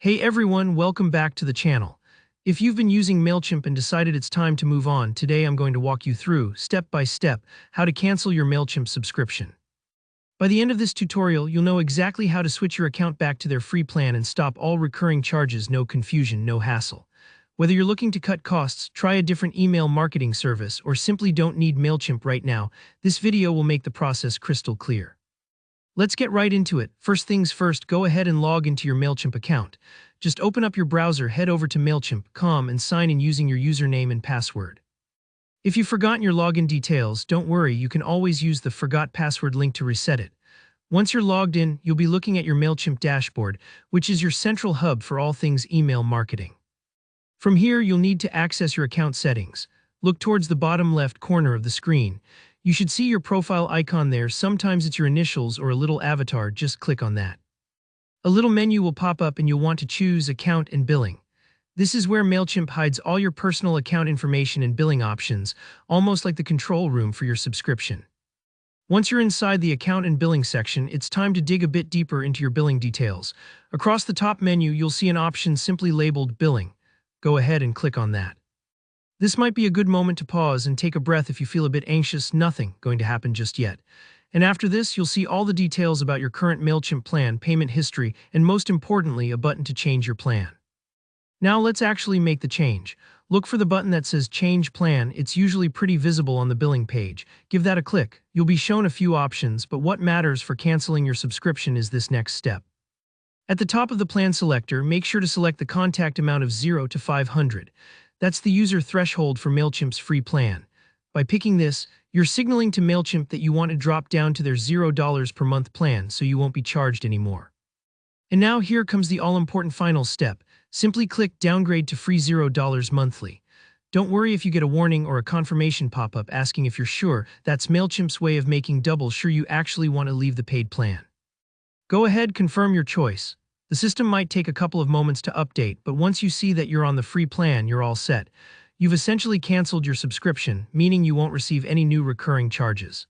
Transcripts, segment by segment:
Hey everyone, welcome back to the channel. If you've been using Mailchimp and decided it's time to move on, today I'm going to walk you through, step by step, how to cancel your Mailchimp subscription. By the end of this tutorial, you'll know exactly how to switch your account back to their free plan and stop all recurring charges. No confusion, no hassle. Whether you're looking to cut costs, try a different email marketing service, or simply don't need Mailchimp right now, this video will make the process crystal clear. Let's get right into it. First things first, go ahead and log into your Mailchimp account. Just open up your browser, head over to Mailchimp.com and sign in using your username and password. If you've forgotten your login details, don't worry, you can always use the Forgot Password link to reset it. Once you're logged in, you'll be looking at your Mailchimp dashboard, which is your central hub for all things email marketing. From here, you'll need to access your account settings. Look towards the bottom left corner of the screen. You should see your profile icon there. Sometimes it's your initials or a little avatar. Just click on that. A little menu will pop up and you'll want to choose Account and Billing. This is where Mailchimp hides all your personal account information and billing options, almost like the control room for your subscription. Once you're inside the Account and Billing section, it's time to dig a bit deeper into your billing details. Across the top menu, you'll see an option simply labeled Billing. Go ahead and click on that. This might be a good moment to pause and take a breath if you feel a bit anxious. Nothing going to happen just yet. And after this, you'll see all the details about your current Mailchimp plan, payment history, and most importantly, a button to change your plan. Now let's actually make the change. Look for the button that says Change Plan. It's usually pretty visible on the billing page. Give that a click. You'll be shown a few options, but what matters for canceling your subscription is this next step. At the top of the plan selector, make sure to select the contact amount of 0 to 500. That's the user threshold for Mailchimp's free plan. By picking this, you're signaling to Mailchimp that you want to drop down to their $0 per month plan so you won't be charged anymore. And now here comes the all-important final step. Simply click Downgrade to free $0 monthly. Don't worry if you get a warning or a confirmation pop-up asking if you're sure. That's Mailchimp's way of making double sure you actually want to leave the paid plan. Go ahead, confirm your choice. The system might take a couple of moments to update, but once you see that you're on the free plan, you're all set. You've essentially canceled your subscription, meaning you won't receive any new recurring charges.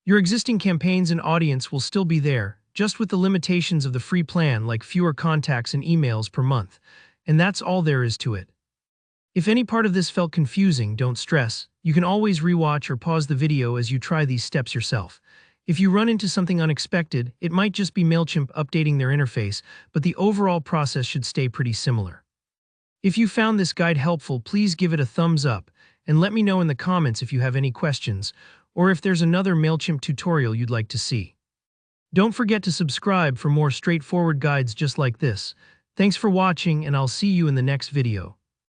Your existing campaigns and audience will still be there, just with the limitations of the free plan like fewer contacts and emails per month. And that's all there is to it. If any part of this felt confusing, don't stress. You can always rewatch or pause the video as you try these steps yourself. If you run into something unexpected, it might just be Mailchimp updating their interface, but the overall process should stay pretty similar. If you found this guide helpful, please give it a thumbs up, and let me know in the comments if you have any questions, or if there's another Mailchimp tutorial you'd like to see. Don't forget to subscribe for more straightforward guides just like this. Thanks for watching, and I'll see you in the next video.